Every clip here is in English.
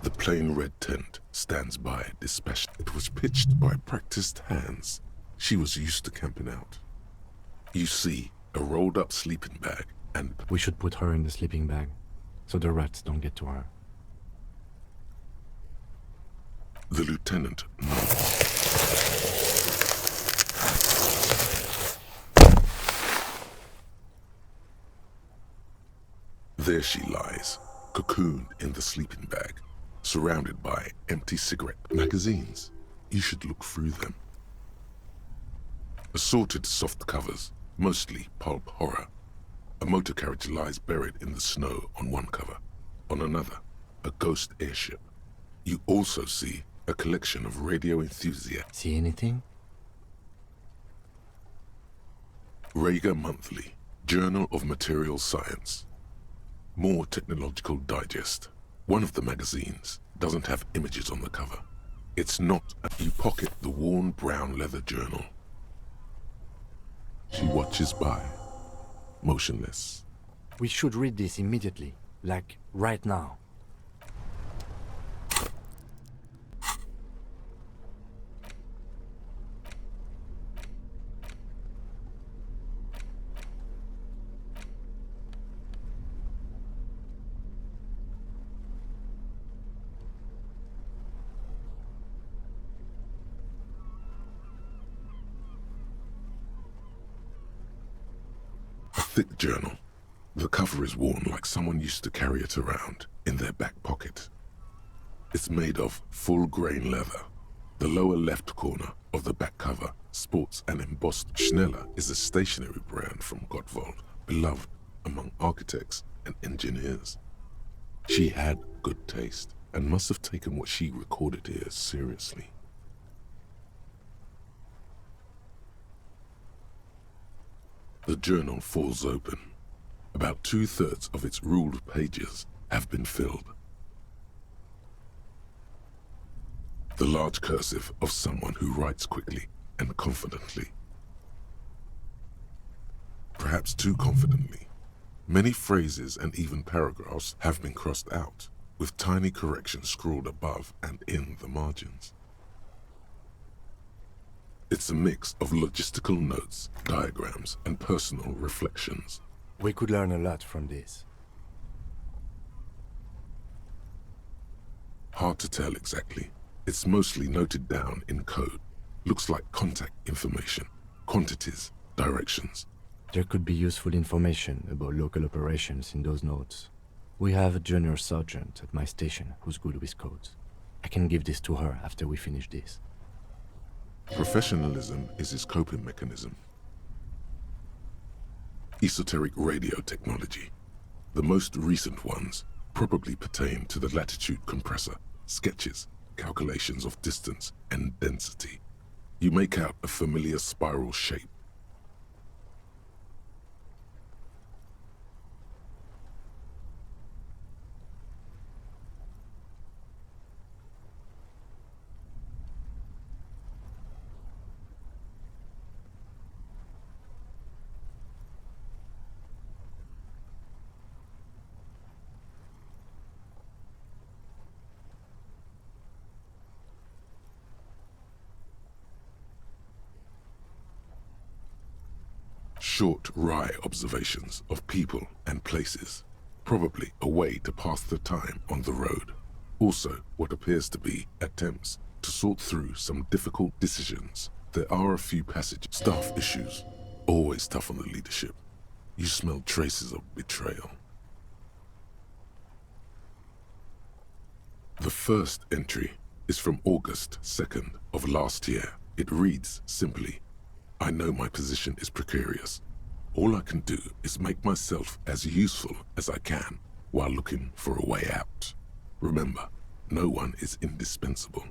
The plain red tent stands by dispassionate. It was pitched by practiced hands. She was used to camping out. You see a rolled-up sleeping bag and... We should put her in the sleeping bag, so the rats don't get to her. The lieutenant nods. There she lies, cocooned in the sleeping bag, surrounded by empty cigarette magazines. You should look through them. Assorted soft covers, mostly pulp horror. A motor carriage lies buried in the snow on one cover. On another, a ghost airship. You also see a collection of radio enthusiasts. See anything? Rager Monthly, Journal of Material Science. More Technological Digest. One of the magazines doesn't have images on the cover. It's not. You pocket the worn brown leather journal. She watches by, motionless. We should read this immediately, like right now. Thick journal. The cover is worn like someone used to carry it around in their back pocket. It's made of full-grain leather. The lower left corner of the back cover sports an embossed... Schneller is a stationery brand from Gottwald, beloved among architects and engineers. She had good taste and must have taken what she recorded here seriously. The journal falls open. About 2/3 of its ruled pages have been filled. The large cursive of someone who writes quickly and confidently. Perhaps too confidently. Many phrases and even paragraphs have been crossed out, with tiny corrections scrawled above and in the margins. It's a mix of logistical notes, diagrams, and personal reflections. We could learn a lot from this. Hard to tell exactly. It's mostly noted down in code. Looks like contact information, quantities, directions. There could be useful information about local operations in those notes. We have a junior sergeant at my station who's good with codes. I can give this to her after we finish this. Professionalism is his coping mechanism. Esoteric radio technology. The most recent ones probably pertain to the latitude compressor, sketches, calculations of distance and density. You make out a familiar spiral shape. Short, wry observations of people and places, probably a way to pass the time on the road. Also, what appears to be attempts to sort through some difficult decisions. There are a few passages. Staff issues, always tough on the leadership. You smell traces of betrayal. The first entry is from August 2nd of last year. It reads simply, I know my position is precarious. All I can do is make myself as useful as I can while looking for a way out. Remember, no one is indispensable.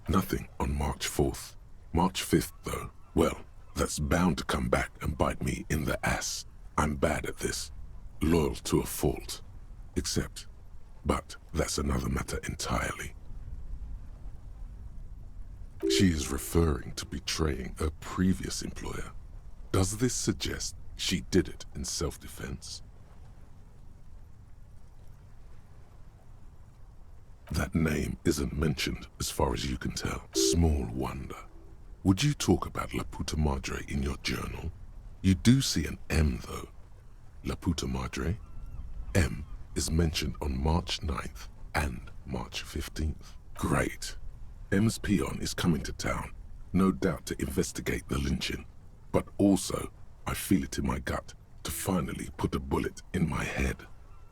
Nothing on March 4th. March 5th, though, well, that's bound to come back and bite me in the ass. I'm bad at this, loyal to a fault. But that's another matter entirely. She is referring to betraying her previous employer. Does this suggest she did it in self-defense? That name isn't mentioned as far as you can tell. Small wonder. Would you talk about La Puta Madre in your journal? You do see an M though. La Puta Madre? M is mentioned on March 9th and March 15th. Great. M's peon is coming to town, no doubt to investigate the lynching. But also, I feel it in my gut to finally put a bullet in my head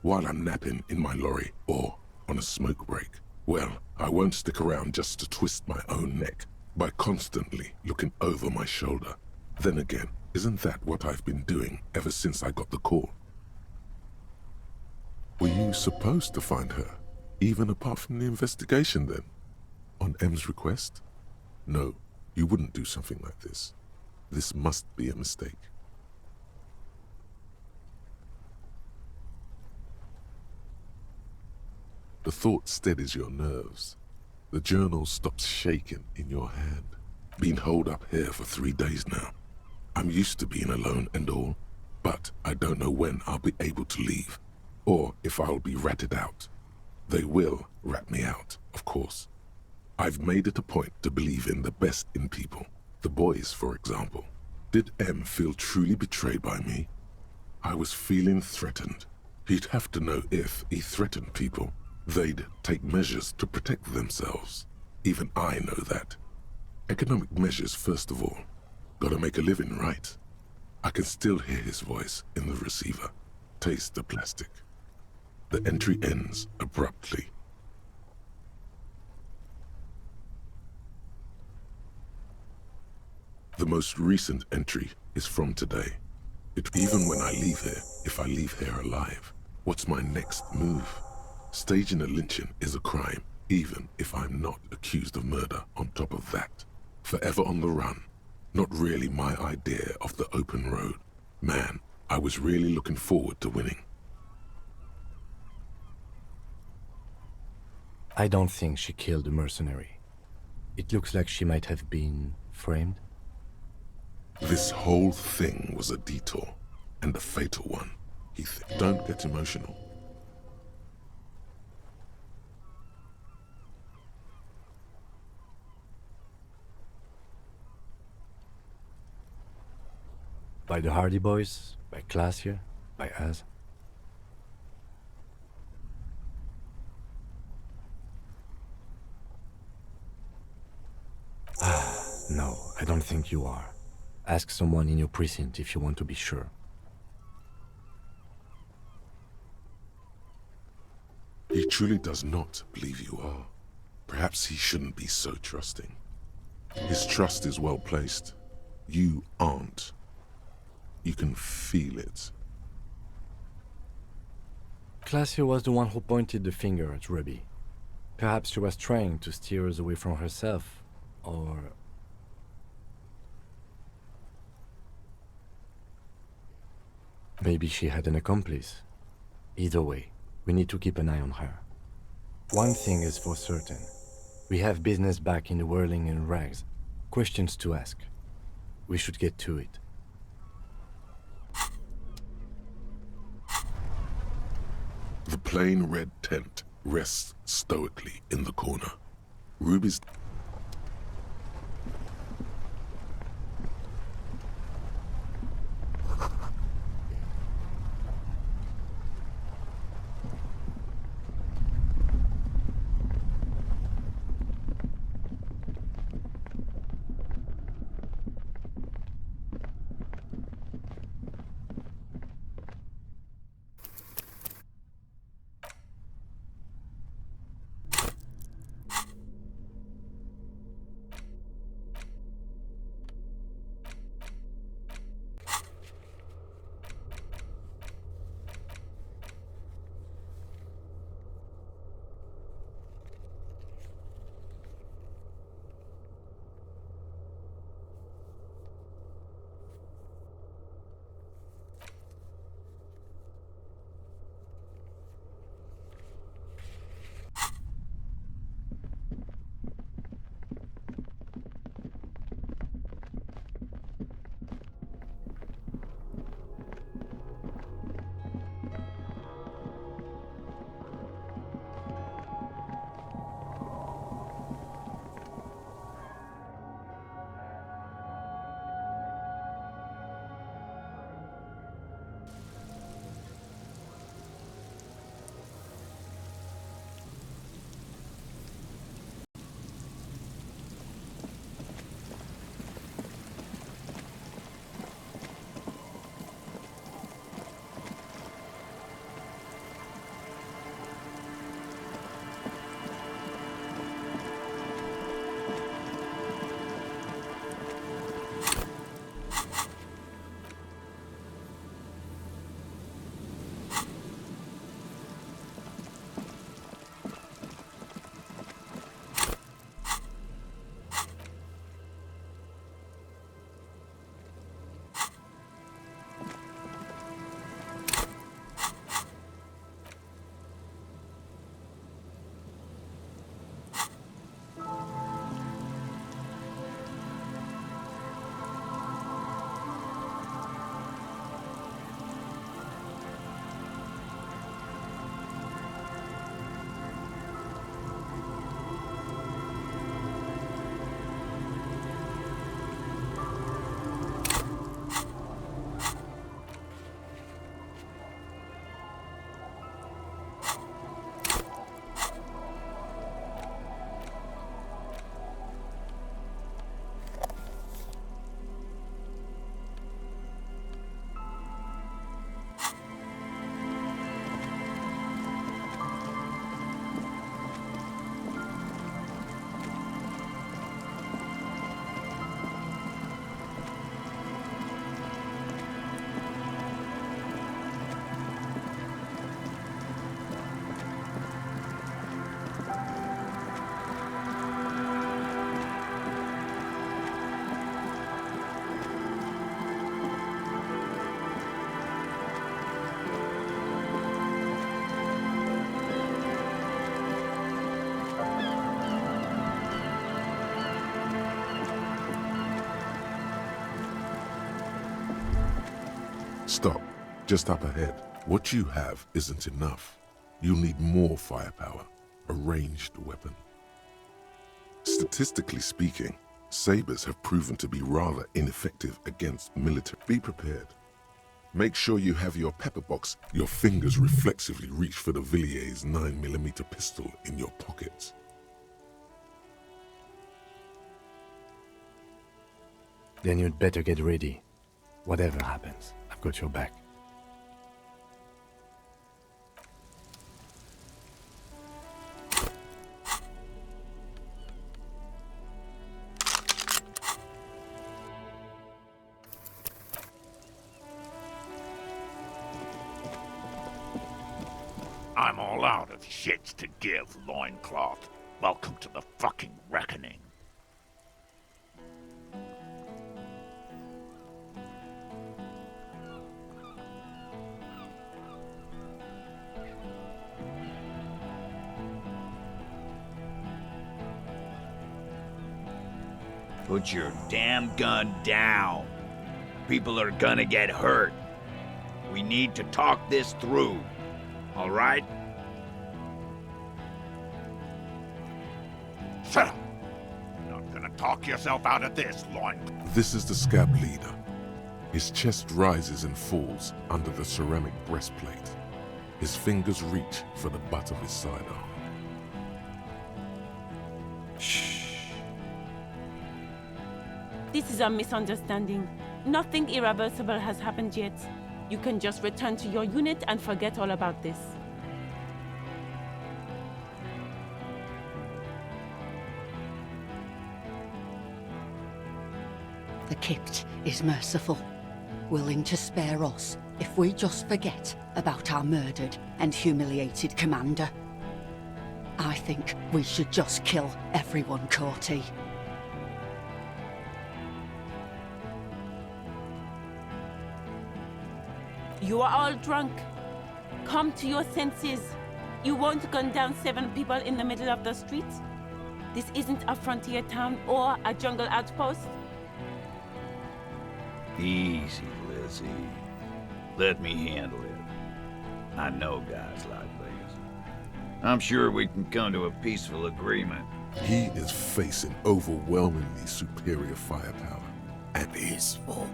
while I'm napping in my lorry or on a smoke break. Well, I won't stick around just to twist my own neck by constantly looking over my shoulder. Then again, isn't that what I've been doing ever since I got the call? Were you supposed to find her, even apart from the investigation then? On M's request? No, you wouldn't do something like this. This must be a mistake. The thought steadies your nerves. The journal stops shaking in your hand. Been holed up here for 3 days now. I'm used to being alone and all, but I don't know when I'll be able to leave, or if I'll be ratted out. They will rat me out, of course. I've made it a point to believe in the best in people. The boys, for example. Did M feel truly betrayed by me? I was feeling threatened. He'd have to know if he threatened people, they'd take measures to protect themselves. Even I know that. Economic measures first of all. Gotta make a living, right? I can still hear his voice in the receiver. Taste the plastic. The entry ends abruptly. The most recent entry is from today. Even when I leave here, if I leave here alive, what's my next move? Staging a lynching is a crime, even if I'm not accused of murder on top of that. Forever on the run. Not really my idea of the open road. Man, I was really looking forward to winning. I don't think she killed the mercenary. It looks like she might have been framed. This whole thing was a detour, and a fatal one. Don't get emotional. By the Hardy Boys, by Classier, by us. No, I don't think you are. Ask someone in your precinct if you want to be sure. He truly does not believe you are. Perhaps he shouldn't be so trusting. His trust is well placed. You aren't. You can feel it. Classier was the one who pointed the finger at Ruby. Perhaps she was trying to steer us away from herself, or... maybe she had an accomplice. Either way, we need to keep an eye on her. One thing is for certain. We have business back in the whirling and rags. Questions to ask. We should get to it. The plain red tent rests stoically in the corner. Ruby's... Stop. Just up ahead. What you have isn't enough. You'll need more firepower. A ranged weapon. Statistically speaking, sabers have proven to be rather ineffective against military. Be prepared. Make sure you have your pepper box. Your fingers reflexively reach for the Villiers 9mm pistol in your pockets. Then you'd better get ready. Whatever happens, I've got your back. I'm all out of shits to give, loincloth. Welcome to the fucking reckoning. Put your damn gun down. People are gonna get hurt. We need to talk this through. All right? Shut up! You're not gonna talk yourself out of this, loin. This is the scab leader. His chest rises and falls under the ceramic breastplate. His fingers reach for the butt of his sidearm. Shh. This is a misunderstanding. Nothing irreversible has happened yet. You can just return to your unit and forget all about this. The Kypt is merciful, willing to spare us if we just forget about our murdered and humiliated commander. I think we should just kill everyone, Corty. You are all drunk. Come to your senses. You won't gun down 7 people in the middle of the street. This isn't a frontier town or a jungle outpost. Easy, Lizzie. Let me handle it. I know guys like these. I'm sure we can come to a peaceful agreement. He is facing overwhelmingly superior firepower. And peaceful.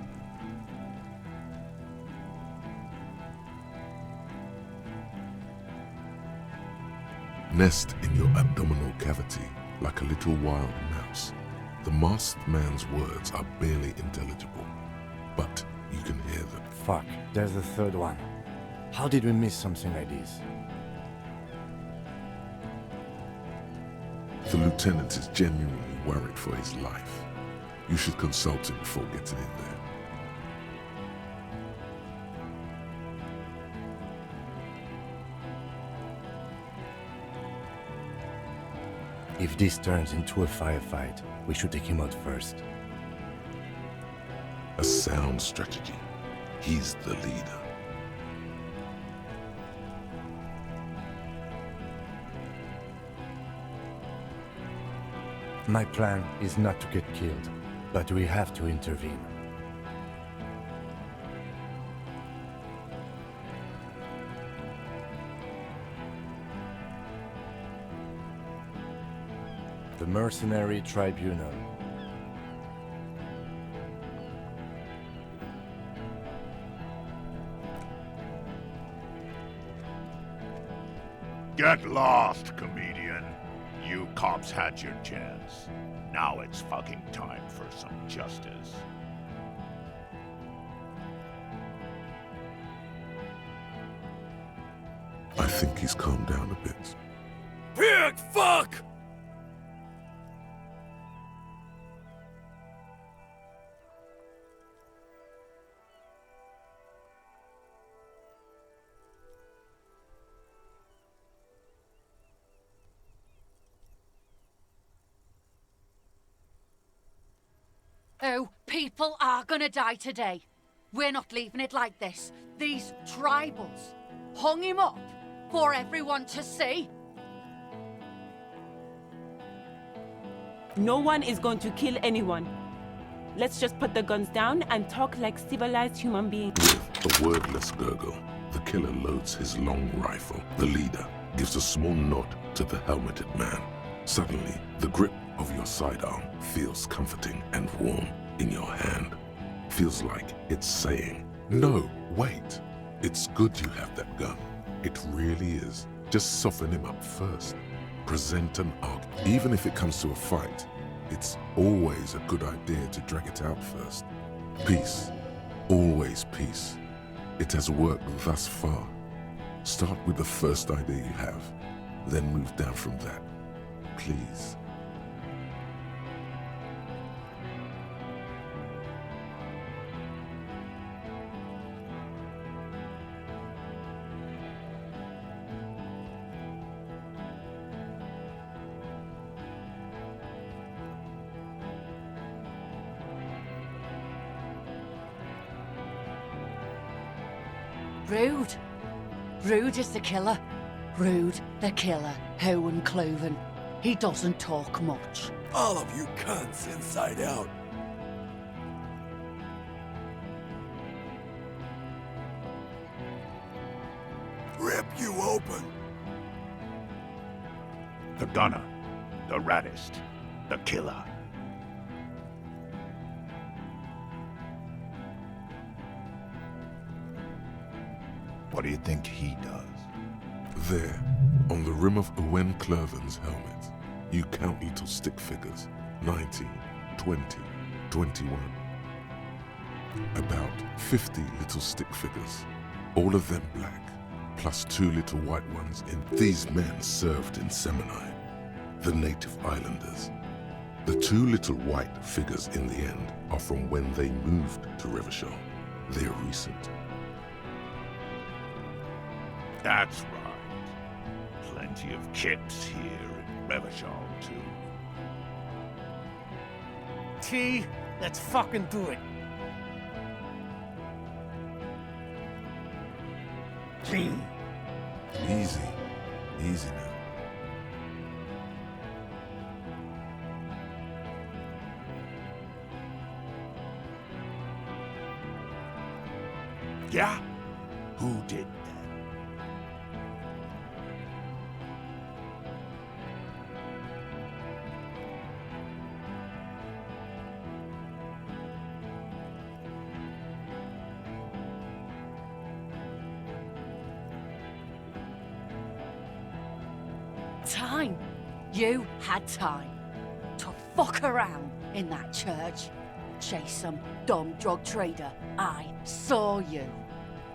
Nest in your abdominal cavity like a little wild mouse. The masked man's words are barely intelligible, but you can hear them. Fuck, there's the third one. How did we miss something like this? The lieutenant is genuinely worried for his life. You should consult him before getting in there. If this turns into a firefight, we should take him out first. A sound strategy. He's the leader. My plan is not to get killed, but we have to intervene. The Mercenary Tribunal. Get lost, comedian. You cops had your chance. Now it's fucking time for some justice. I think he's calmed down a bit. Big fuck! Oh, people are gonna die today. We're not leaving it like this. These tribals hung him up for everyone to see. No one is going to kill anyone. Let's just put the guns down and talk like civilized human beings. With a wordless gurgle, the killer loads his long rifle. The leader gives a small nod to the helmeted man. Suddenly, the grip of your sidearm feels comforting and warm in your hand. Feels like it's saying, "No, wait. It's good you have that gun. It really is. Just soften him up first. Present an argument. Even if it comes to a fight, it's always a good idea to drag it out first. Peace. Always peace. It has worked thus far. Start with the first idea you have, then move down from that. Please." Rude. Rude is the killer. Rude, the killer, Owen Cloven. He doesn't talk much. All of you cunts inside out. Rip you open. The gunner, the raddest, the killer. What do you think he does? There, on the rim of Owen Cloven's helmet, you count little stick figures. 19, 20, 21. About 50 little stick figures, all of them black, plus 2 little white ones in. These men served in Seminai, the native islanders. The 2 little white figures in the end are from when they moved to Rivershaw. They're recent. That's right. Plenty of kips here in Revershaw, too. T, let's fucking do it. T. Easy. Easy now. Yeah? Who did that? Time. You had time to fuck around in that church. Chase some dumb drug trader. I saw you.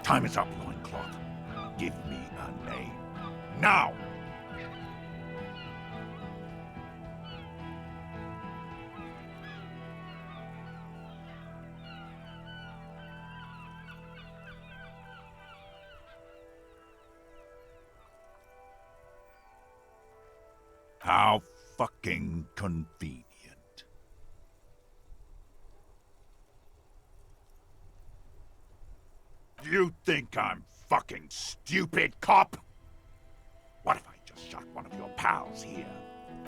Time is up, Loincloth. Give me a name. Now! How fucking convenient. You think I'm fucking stupid, cop? What if I just shot one of your pals here?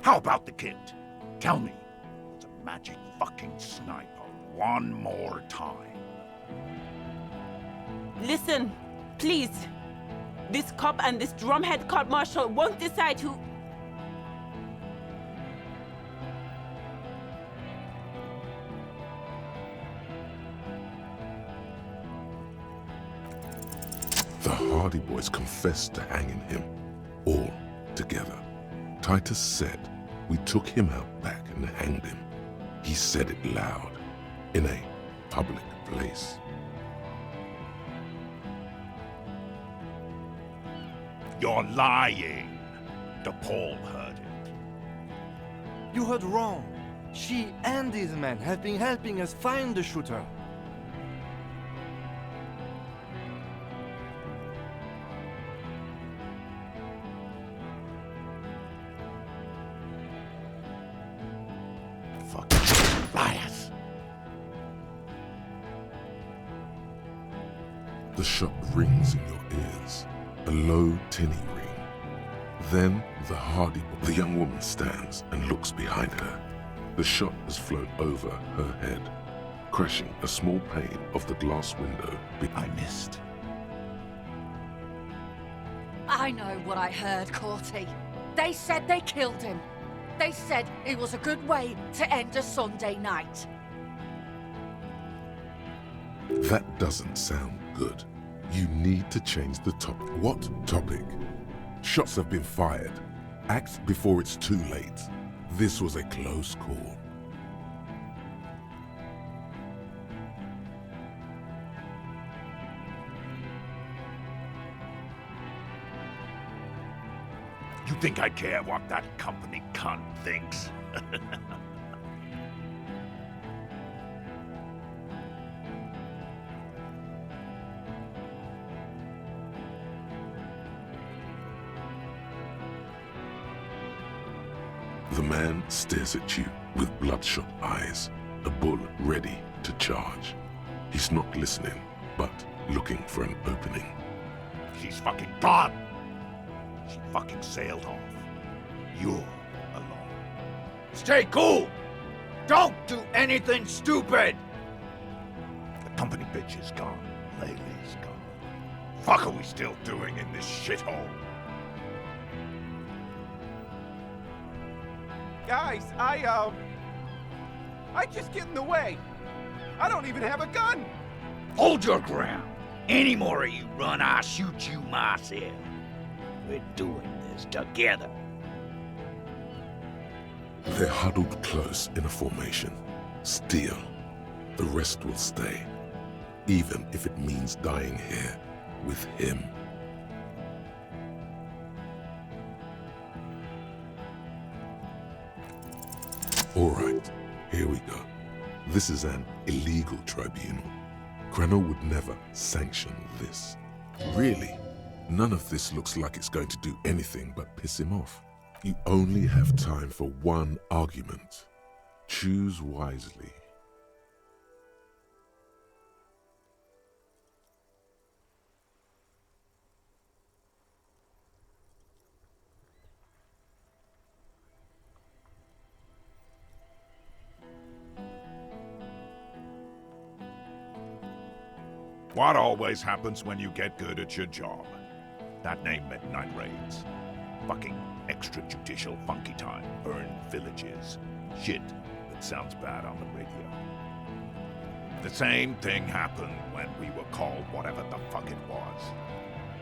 How about the kid? Tell me, it's a magic fucking sniper one more time. Listen, please. This cop and this drumhead court marshal won't decide who... The Hardy Boys confessed to hanging him, all together. Titus said, "We took him out back and hanged him." He said it loud, in a public place. You're lying. DePaul heard it. You heard wrong. She and these men have been helping us find the shooter. Fucking liars. The shot rings in your ears, a low, tinny ring. Then the the young woman stands and looks behind her. The shot has flown over her head. crashing a small pane of the glass window. I missed. I know what I heard, Corty. They said they killed him. They said it was a good way to end a Sunday night. That doesn't sound good. You need to change the topic. What topic? Shots have been fired. Act before it's too late. This was a close call. You think I care what that company cunt thinks? The man stares at you with bloodshot eyes, a bull ready to charge. He's not listening, but looking for an opening. She's fucking gone! She fucking sailed off. You're alone. Stay cool! Don't do anything stupid! The company bitch is gone. Laylee's gone. Fuck are we still doing in this shithole? Guys, I just get in the way. I don't even have a gun. Hold your ground. Any more of you run, I'll shoot you myself. We're doing this together. They're huddled close in a formation. Steel. The rest will stay, even if it means dying here with him. All right, here we go. This is an illegal tribunal. Granell would never sanction this. Really, none of this looks like it's going to do anything but piss him off. You only have time for one argument. Choose wisely. What always happens when you get good at your job? That name meant night raids. Fucking extrajudicial funky time, burned villages. Shit that sounds bad on the radio. The same thing happened when we were called whatever the fuck it was.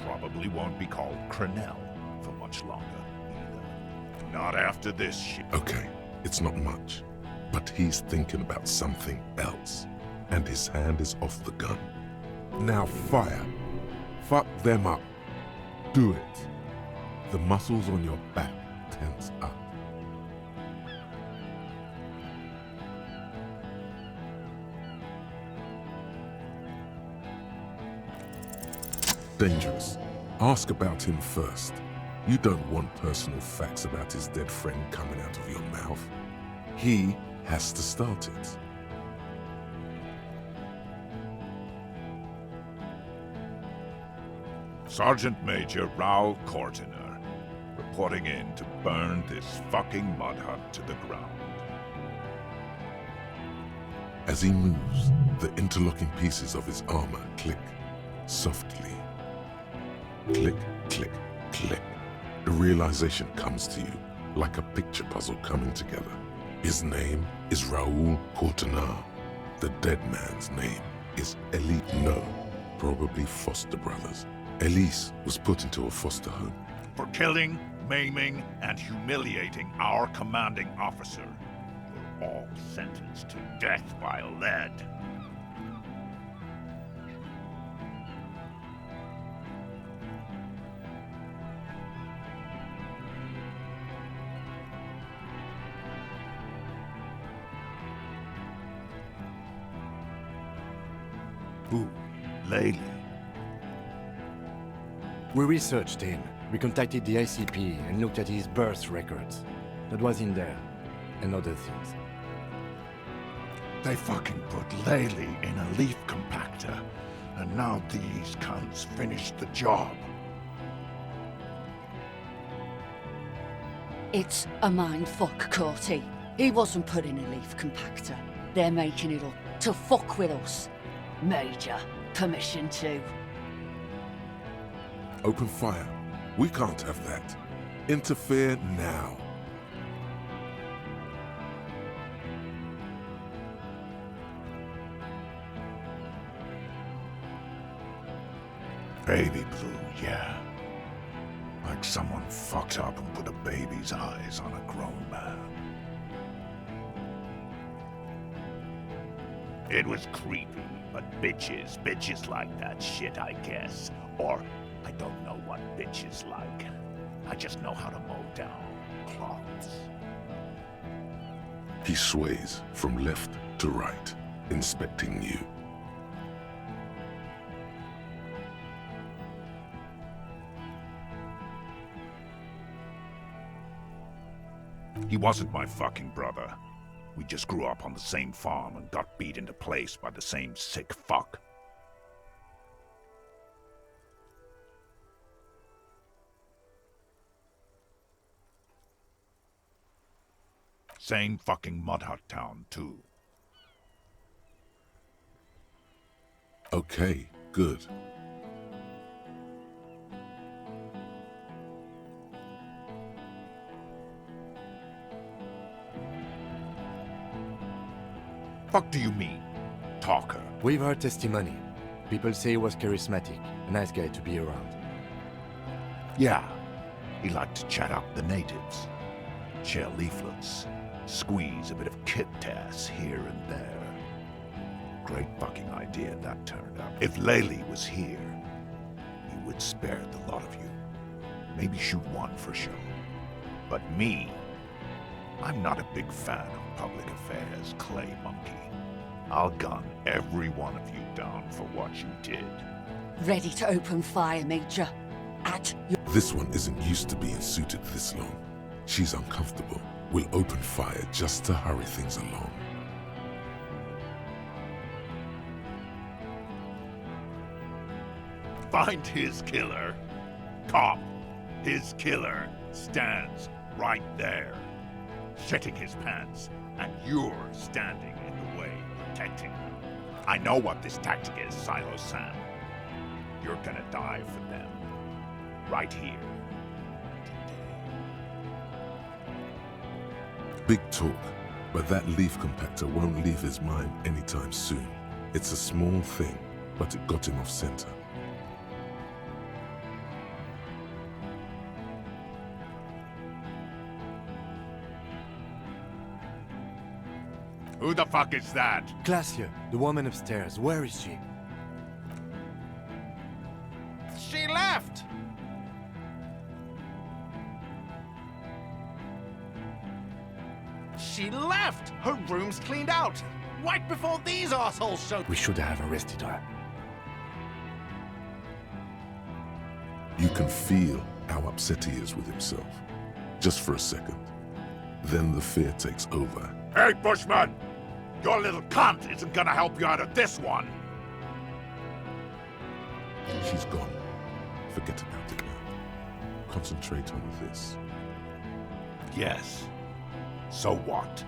Probably won't be called Crenell for much longer either. Not after this shit. Okay, it's not much, but he's thinking about something else, and his hand is off the gun. Now fire. Fuck them up. Do it. The muscles on your back tense up. Dangerous. Ask about him first. You don't want personal facts about his dead friend coming out of your mouth. He has to start it. Sergeant Major Raoul Cortiner, reporting in to burn this fucking mud hut to the ground. As he moves, the interlocking pieces of his armor click softly. Click, click, click. The realization comes to you like a picture puzzle coming together. His name is Raoul Cortiner. The dead man's name is Ellie. No, probably foster brothers. Elise was put into a foster home. For killing, maiming, and humiliating our commanding officer, you're all sentenced to death by lead. Who? Laylee. We researched him. We contacted the ICP and looked at his birth records. That was in there. And other things. They fucking put Laylee in a leaf compactor, and now these cunts finished the job. It's a mindfuck, Corty. He wasn't put in a leaf compactor. They're making it up. to fuck with us. Major, permission to. Open fire. We can't have that. Interfere now. Baby blue, yeah. Like someone fucked up and put a baby's eyes on a grown man. It was creepy, but bitches like that shit, I guess. Or, I don't know what bitches like. I just know how to mow down cloths. He sways from left to right, inspecting you. He wasn't my fucking brother. We just grew up on the same farm and got beat into place by the same sick fuck. Same fucking mud hut town, too. Okay, good. Fuck do you mean, talker? We've heard testimony. People say he was charismatic, a nice guy to be around. Yeah, he liked to chat up the natives. Share leaflets, squeeze a bit of kit tass here and there. Great fucking idea that turned out. If Laylee was here, he would spare the lot of you. Maybe shoot one for show. But me, I'm not a big fan of public affairs, clay monkey. I'll gun every one of you down for what you did. Ready to open fire, Major. At your... This one isn't used to being suited this long. She's uncomfortable. We'll open fire just to hurry things along. Find his killer. Cop, his killer, stands right there, shitting his pants, and you're standing in the way, protecting him. I know what this tactic is, Silo Sam. You're gonna die for them. Right here. Big talk, but that leaf compactor won't leave his mind anytime soon. It's a small thing, but it got him off center. Who the fuck is that? Glacia, the woman upstairs, where is she? She left! She left! Her room's cleaned out! Right before these assholes showed... We should have arrested her. You can feel how upset he is with himself. Just for a second. Then the fear takes over. Hey, Bushman! Your little cunt isn't gonna help you out of this one! She's gone. Forget about it now. Concentrate on this. Yes. So what?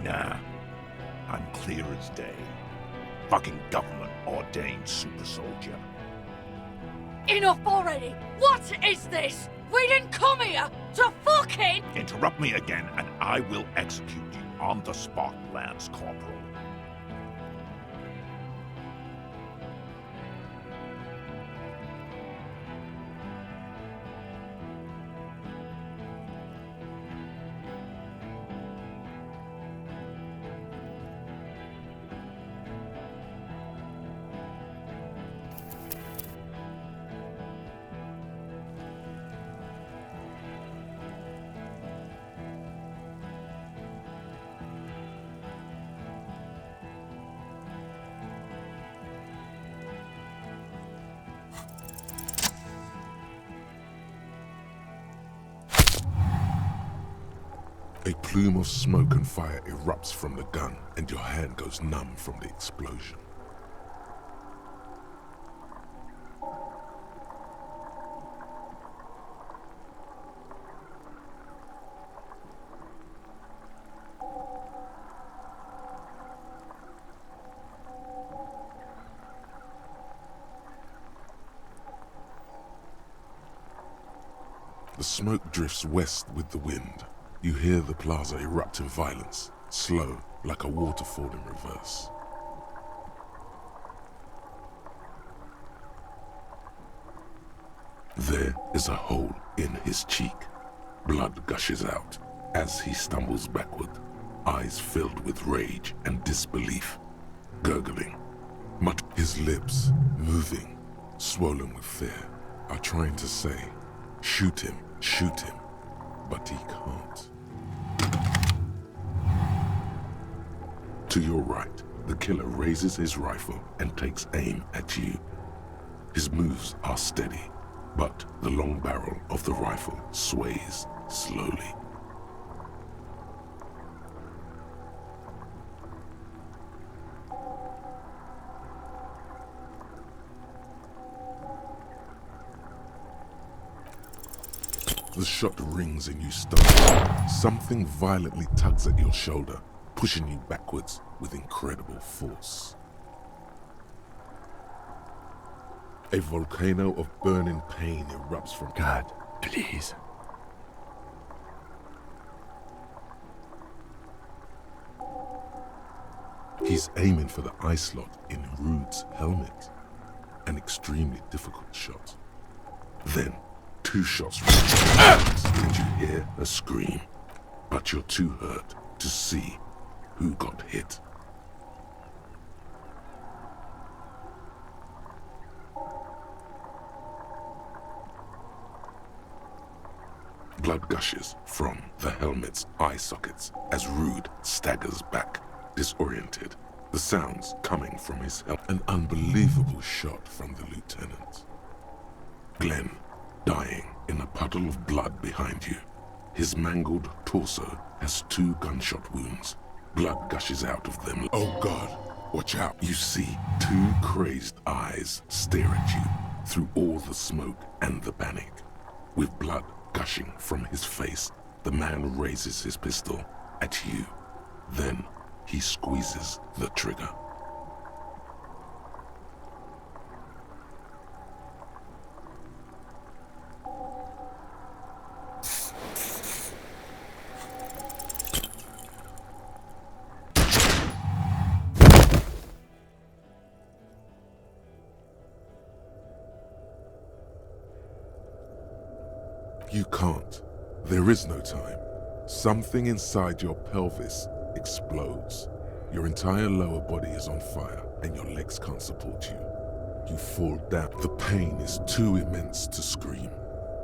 Nah. I'm clear as day. Fucking government-ordained super soldier. Enough already! What is this? We didn't come here to fucking... Interrupt me again, and I will execute you on the spot, Lance Corporal. A plume of smoke and fire erupts from the gun, and your hand goes numb from the explosion. The smoke drifts west with the wind. You hear the plaza erupt in violence, slow like a waterfall in reverse. There is a hole in his cheek. Blood gushes out as he stumbles backward, eyes filled with rage and disbelief, gurgling. His lips, moving, swollen with fear, are trying to say, shoot him, but he can't. To your right, the killer raises his rifle and takes aim at you. His moves are steady, but the long barrel of the rifle sways slowly. The shot rings and you stop. Something violently tugs at your shoulder, pushing you backwards with incredible force. A volcano of burning pain erupts from God, please. He's aiming for the eye slot in Rude's helmet. An extremely difficult shot. Then, 2 shots and you hear a scream, but you're too hurt to see who got hit. Blood gushes from the helmet's eye sockets as Rude staggers back, disoriented. The sounds coming from his helmet. An unbelievable shot from the lieutenant. Glenn, dying in a puddle of blood behind you. His mangled torso has 2 gunshot wounds. Blood gushes out of them. Oh God, watch out. You see 2 crazed eyes stare at you through all the smoke and the panic. With blood gushing from his face, the man raises his pistol at you. Then he squeezes the trigger. You can't. There is no time. Something inside your pelvis explodes. Your entire lower body is on fire and your legs can't support you. You fall down. The pain is too immense to scream.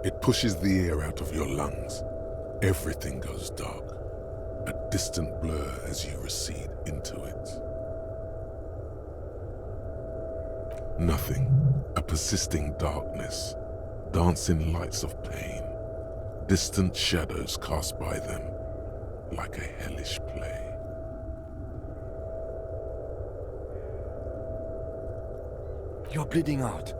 It pushes the air out of your lungs. Everything goes dark. A distant blur as you recede into it. Nothing. A persisting darkness. Dancing lights of pain. Distant shadows cast by them, like a hellish play. You're bleeding out.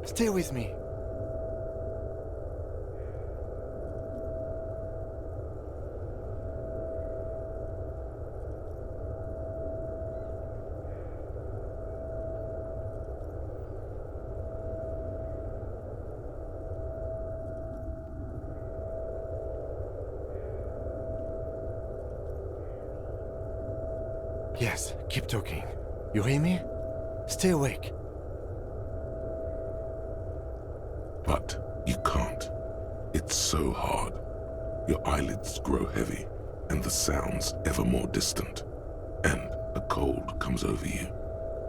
Stay with me. Yes, keep talking. You hear me? Stay awake. But you can't. It's so hard. Your eyelids grow heavy, and the sounds ever more distant. And a cold comes over you.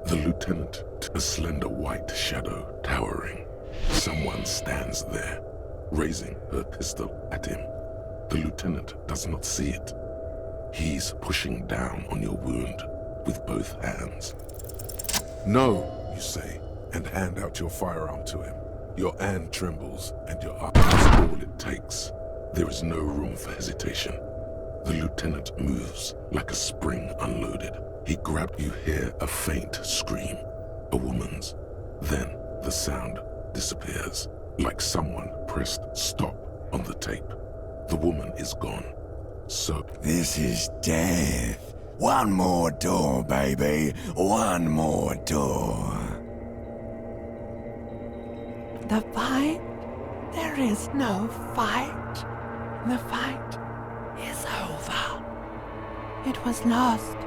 The lieutenant, a slender white shadow towering. Someone stands there, raising her pistol at him. The lieutenant does not see it. He's pushing down on your wound with both hands. No, you say, and hand out your firearm to him. Your hand trembles, and your arm is all it takes. There is no room for hesitation. The lieutenant moves like a spring unloaded. He grabs. You hear a faint scream. a woman's. Then the sound disappears, like someone pressed stop on the tape. The woman is gone. So This is death. One more door, baby. One more door. The fight? There is no fight. The fight is over. It was lost.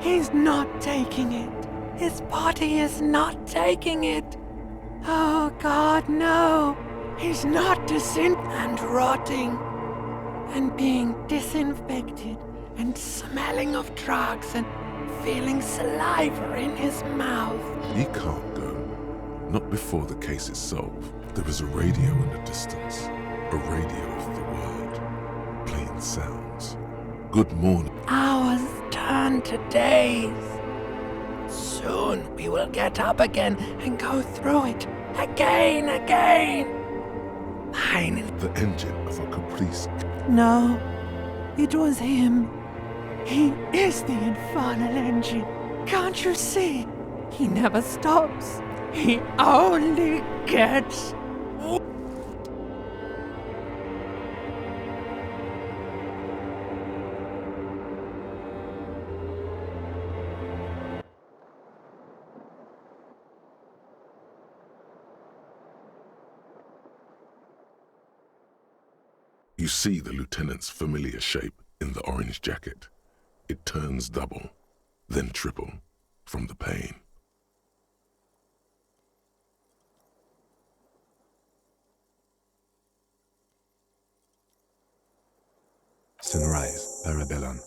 He's not taking it. His body is not taking it. Oh God, no. He's not and rotting and being disinfected and smelling of drugs and feeling saliva in his mouth. he can't go. Not before the case is solved. There is a radio in the distance. A radio of the world. Playing sounds. Good morning. Hours turn to days. Soon we will get up again and go through it again. Finally. The engine of a caprice. No, it was him. He is the infernal engine. Can't you see? He never stops. He only gets. You see the lieutenant's familiar shape in the orange jacket. It turns double, then triple, from the pain. Sunrise, Parabellum.